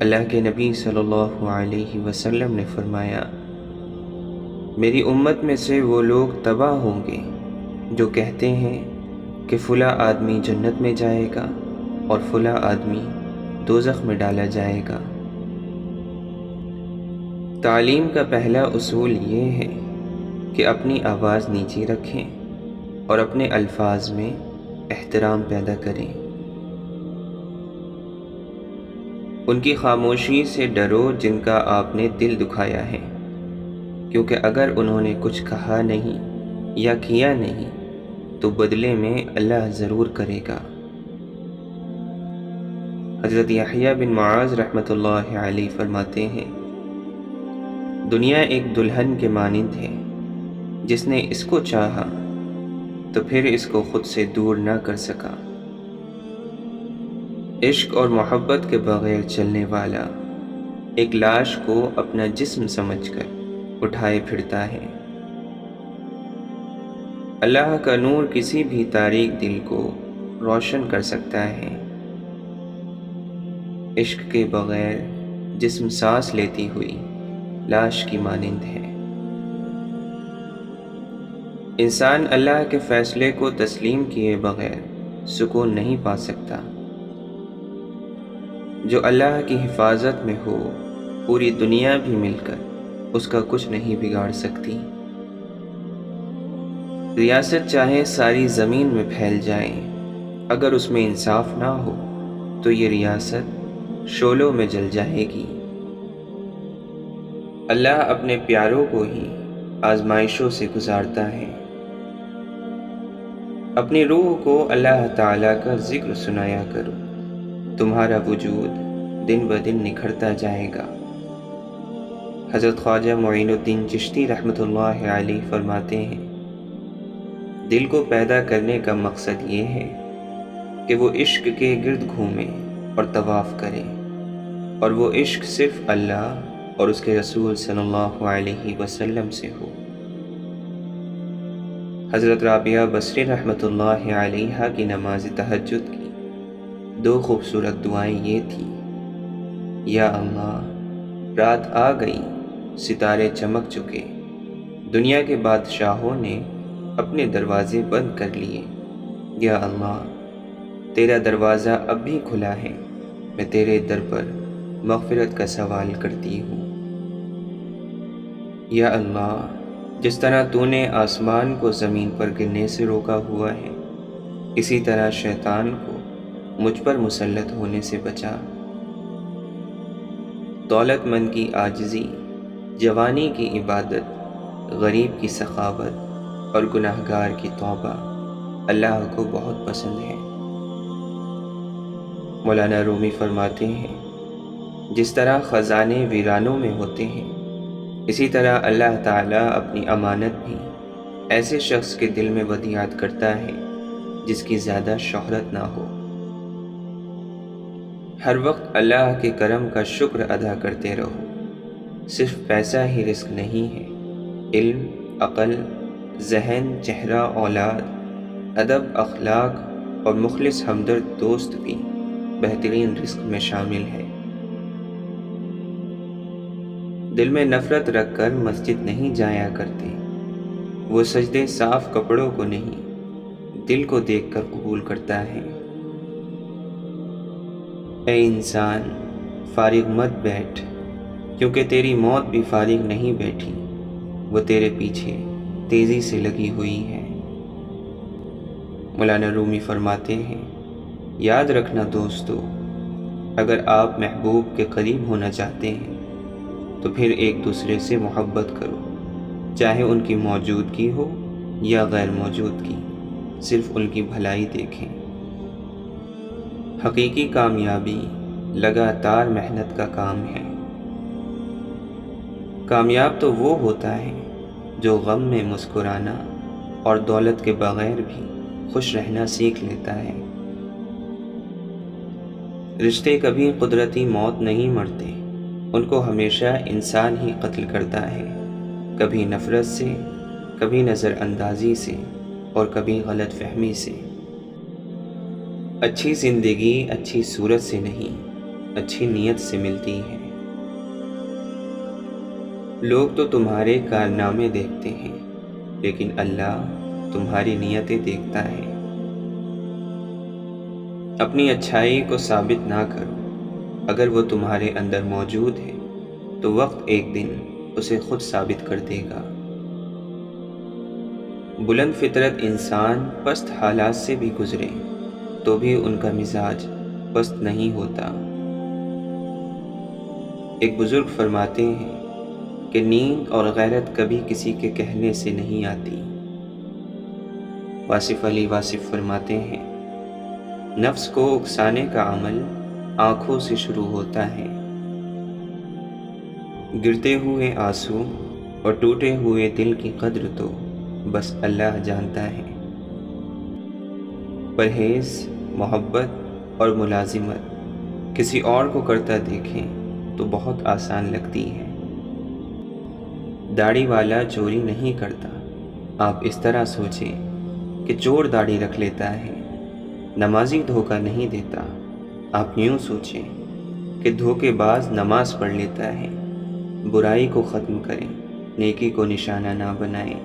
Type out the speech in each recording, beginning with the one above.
اللہ کے نبی صلی اللہ علیہ وسلم نے فرمایا، میری امت میں سے وہ لوگ تباہ ہوں گے جو کہتے ہیں کہ فلاں آدمی جنت میں جائے گا اور فلاں آدمی دوزخ میں ڈالا جائے گا۔ تعلیم کا پہلا اصول یہ ہے کہ اپنی آواز نیچی رکھیں اور اپنے الفاظ میں احترام پیدا کریں۔ ان کی خاموشی سے ڈرو جن کا آپ نے دل دکھایا ہے، کیونکہ اگر انہوں نے کچھ کہا نہیں یا کیا نہیں تو بدلے میں اللہ ضرور کرے گا۔ حضرت یحییٰ بن معاذ رحمۃ اللہ علیہ فرماتے ہیں، دنیا ایک دلہن کے مانند ہے، جس نے اس کو چاہا تو پھر اس کو خود سے دور نہ کر سکا۔ عشق اور محبت کے بغیر چلنے والا ایک لاش کو اپنا جسم سمجھ کر اٹھائے پھرتا ہے۔ اللہ کا نور کسی بھی تاریک دل کو روشن کر سکتا ہے۔ عشق کے بغیر جسم سانس لیتی ہوئی لاش کی مانند ہے۔ انسان اللہ کے فیصلے کو تسلیم کیے بغیر سکون نہیں پا سکتا۔ جو اللہ کی حفاظت میں ہو، پوری دنیا بھی مل کر اس کا کچھ نہیں بگاڑ سکتی۔ ریاست چاہے ساری زمین میں پھیل جائے، اگر اس میں انصاف نہ ہو تو یہ ریاست شعلوں میں جل جائے گی۔ اللہ اپنے پیاروں کو ہی آزمائشوں سے گزارتا ہے۔ اپنی روح کو اللہ تعالیٰ کا ذکر سنایا کرو، تمہارا وجود دن بدن نکھرتا جائے گا۔ حضرت خواجہ معین الدین چشتی رحمۃ اللہ علیہ فرماتے ہیں، دل کو پیدا کرنے کا مقصد یہ ہے کہ وہ عشق کے گرد گھومے اور طواف کرے، اور وہ عشق صرف اللہ اور اس کے رسول صلی اللہ علیہ وسلم سے ہو۔ حضرت رابعہ بصری رحمۃ اللہ علیہ کی نماز تہجد کی دو خوبصورت دعائیں یہ تھیں، یا اللہ، رات آ گئی، ستارے چمک چکے، دنیا کے بادشاہوں نے اپنے دروازے بند کر لیے، یا اللہ، تیرا دروازہ اب بھی کھلا ہے، میں تیرے در پر مغفرت کا سوال کرتی ہوں۔ یا اللہ، جس طرح تو نے آسمان کو زمین پر گرنے سے روکا ہوا ہے، اسی طرح شیطان کو مجھ پر مسلط ہونے سے بچا۔ دولت مند کی عاجزی، جوانی کی عبادت، غریب کی سخاوت اور گناہگار کی توبہ اللہ کو بہت پسند ہے۔ مولانا رومی فرماتے ہیں، جس طرح خزانے ویرانوں میں ہوتے ہیں، اسی طرح اللہ تعالیٰ اپنی امانت بھی ایسے شخص کے دل میں ودیعت کرتا ہے جس کی زیادہ شہرت نہ ہو۔ ہر وقت اللہ کے کرم کا شکر ادا کرتے رہو۔ صرف پیسہ ہی رزق نہیں ہے، علم، عقل، ذہن، چہرہ، اولاد، ادب، اخلاق اور مخلص ہمدرد دوست بھی بہترین رزق میں شامل ہے۔ دل میں نفرت رکھ کر مسجد نہیں جایا کرتے، وہ سجدے صاف کپڑوں کو نہیں، دل کو دیکھ کر قبول کرتا ہے۔ اے انسان، فارغ مت بیٹھ، کیونکہ تیری موت بھی فارغ نہیں بیٹھی، وہ تیرے پیچھے تیزی سے لگی ہوئی ہے۔ مولانا رومی فرماتے ہیں، یاد رکھنا دوستو، اگر آپ محبوب کے قریب ہونا چاہتے ہیں تو پھر ایک دوسرے سے محبت کرو، چاہے ان کی موجودگی ہو یا غیر موجودگی، صرف ان کی بھلائی دیکھیں۔ حقیقی کامیابی لگاتار محنت کا کام ہے۔ کامیاب تو وہ ہوتا ہے جو غم میں مسکرانا اور دولت کے بغیر بھی خوش رہنا سیکھ لیتا ہے۔ رشتے کبھی قدرتی موت نہیں مرتے، ان کو ہمیشہ انسان ہی قتل کرتا ہے، کبھی نفرت سے، کبھی نظر اندازی سے اور کبھی غلط فہمی سے۔ اچھی زندگی اچھی صورت سے نہیں، اچھی نیت سے ملتی ہے۔ لوگ تو تمہارے کارنامے دیکھتے ہیں، لیکن اللہ تمہاری نیتیں دیکھتا ہے۔ اپنی اچھائی کو ثابت نہ کرو، اگر وہ تمہارے اندر موجود ہے تو وقت ایک دن اسے خود ثابت کر دے گا۔ بلند فطرت انسان پست حالات سے بھی گزرے تو بھی ان کا مزاج پست نہیں ہوتا۔ ایک بزرگ فرماتے ہیں کہ نیند اور غیرت کبھی کسی کے کہنے سے نہیں آتی۔ واصف علی واصف فرماتے ہیں، نفس کو اکسانے کا عمل آنکھوں سے شروع ہوتا ہے۔ گرتے ہوئے آنسو اور ٹوٹے ہوئے دل کی قدر تو بس اللہ جانتا ہے۔ پرہیز، محبت اور ملازمت کسی اور کو کرتا دیکھیں تو بہت آسان لگتی ہے۔ داڑھی والا چوری نہیں کرتا، آپ اس طرح سوچیں کہ چور داڑھی رکھ لیتا ہے۔ نمازی دھوکہ نہیں دیتا، آپ یوں سوچیں کہ دھوکے باز نماز پڑھ لیتا ہے۔ برائی کو ختم کریں، نیکی کو نشانہ نہ بنائیں۔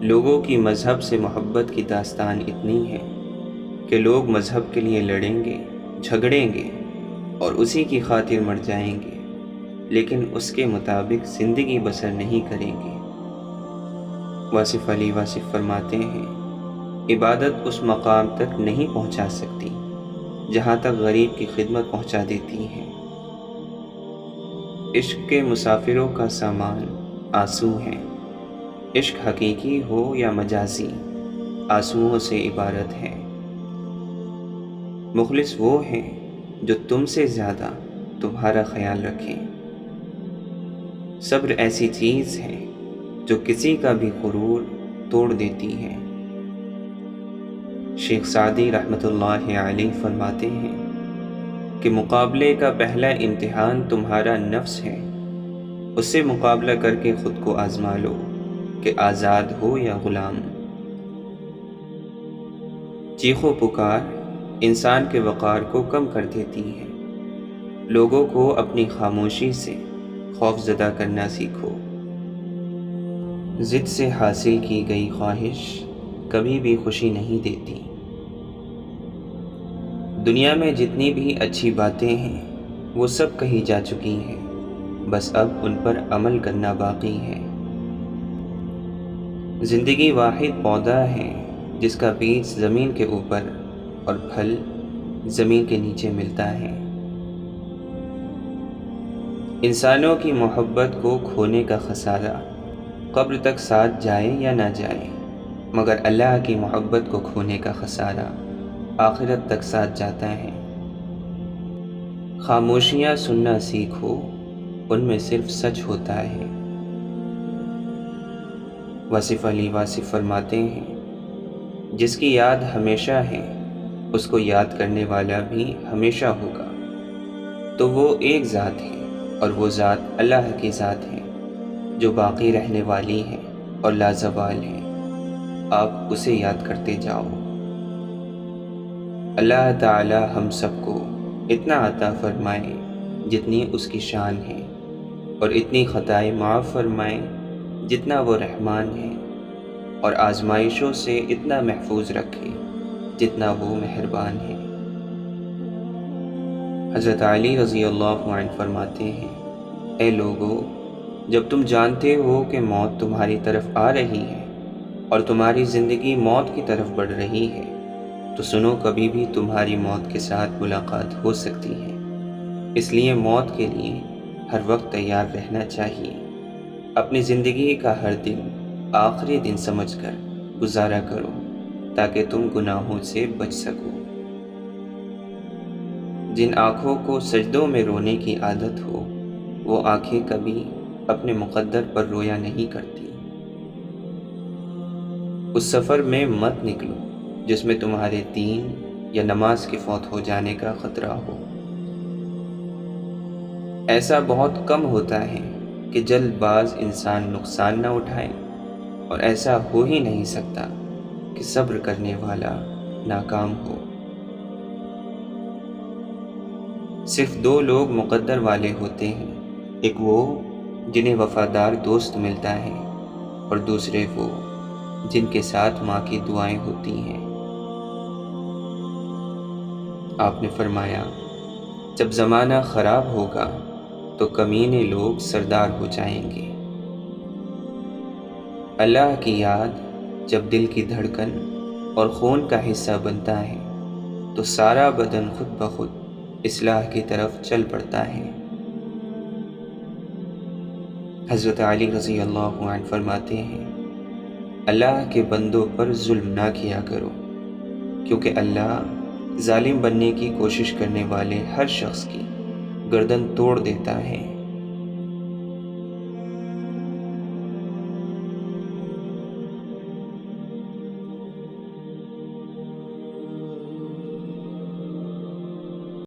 لوگوں کی مذہب سے محبت کی داستان اتنی ہے کہ لوگ مذہب کے لیے لڑیں گے، جھگڑیں گے اور اسی کی خاطر مر جائیں گے، لیکن اس کے مطابق زندگی بسر نہیں کریں گے۔ واصف علی واصف فرماتے ہیں، عبادت اس مقام تک نہیں پہنچا سکتی جہاں تک غریب کی خدمت پہنچا دیتی ہے۔ عشق کے مسافروں کا سامان آنسو ہے۔ عشق حقیقی ہو یا مجازی، آنسوؤں سے عبارت ہے۔ مخلص وہ ہیں جو تم سے زیادہ تمہارا خیال رکھیں۔ صبر ایسی چیز ہے جو کسی کا بھی غرور توڑ دیتی ہے۔ شیخ سعدی رحمۃ اللہ علیہ فرماتے ہیں کہ مقابلے کا پہلا امتحان تمہارا نفس ہے، اس سے مقابلہ کر کے خود کو آزما لو کہ آزاد ہو یا غلام۔ چیخ و پکار انسان کے وقار کو کم کر دیتی ہے۔ لوگوں کو اپنی خاموشی سے خوف زدہ کرنا سیکھو۔ ضد سے حاصل کی گئی خواہش کبھی بھی خوشی نہیں دیتی۔ دنیا میں جتنی بھی اچھی باتیں ہیں وہ سب کہی جا چکی ہیں، بس اب ان پر عمل کرنا باقی ہے۔ زندگی واحد پودا ہے جس کا بیج زمین کے اوپر اور پھل زمین کے نیچے ملتا ہے۔ انسانوں کی محبت کو کھونے کا خسارہ قبر تک ساتھ جائے یا نہ جائے، مگر اللہ کی محبت کو کھونے کا خسارہ آخرت تک ساتھ جاتا ہے۔ خاموشیاں سننا سیکھو، ان میں صرف سچ ہوتا ہے۔ واصف علی واصف فرماتے ہیں، جس کی یاد ہمیشہ ہے اس کو یاد کرنے والا بھی ہمیشہ ہوگا، تو وہ ایک ذات ہے اور وہ ذات اللہ کی ذات ہے جو باقی رہنے والی ہے اور لازوال ہے۔ آپ اسے یاد کرتے جاؤ۔ اللہ تعالی ہم سب کو اتنا عطا فرمائے جتنی اس کی شان ہے، اور اتنی خطائیں معاف فرمائے جتنا وہ رحمان ہے، اور آزمائشوں سے اتنا محفوظ رکھے جتنا وہ مہربان ہے۔ حضرت علی رضی اللہ عنہ فرماتے ہیں، اے لوگو، جب تم جانتے ہو کہ موت تمہاری طرف آ رہی ہے اور تمہاری زندگی موت کی طرف بڑھ رہی ہے، تو سنو کبھی بھی تمہاری موت کے ساتھ ملاقات ہو سکتی ہے، اس لیے موت کے لیے ہر وقت تیار رہنا چاہیے۔ اپنی زندگی کا ہر دن آخری دن سمجھ کر گزارا کرو تاکہ تم گناہوں سے بچ سکو۔ جن آنکھوں کو سجدوں میں رونے کی عادت ہو، وہ آنکھیں کبھی اپنے مقدر پر رویا نہیں کرتی۔ اس سفر میں مت نکلو جس میں تمہارے دین یا نماز کے فوت ہو جانے کا خطرہ ہو۔ ایسا بہت کم ہوتا ہے کہ جلد باز انسان نقصان نہ اٹھائے، اور ایسا ہو ہی نہیں سکتا کہ صبر کرنے والا ناکام ہو۔ صرف دو لوگ مقدر والے ہوتے ہیں، ایک وہ جنہیں وفادار دوست ملتا ہے، اور دوسرے وہ جن کے ساتھ ماں کی دعائیں ہوتی ہیں۔ آپ نے فرمایا، جب زمانہ خراب ہوگا تو کمینے لوگ سردار ہو جائیں گے۔ اللہ کی یاد جب دل کی دھڑکن اور خون کا حصہ بنتا ہے تو سارا بدن خود بخود اصلاح کی طرف چل پڑتا ہے۔ حضرت علی رضی اللہ عنہ فرماتے ہیں، اللہ کے بندوں پر ظلم نہ کیا کرو، کیونکہ اللہ ظالم بننے کی کوشش کرنے والے ہر شخص کی گردن توڑ دیتا ہے۔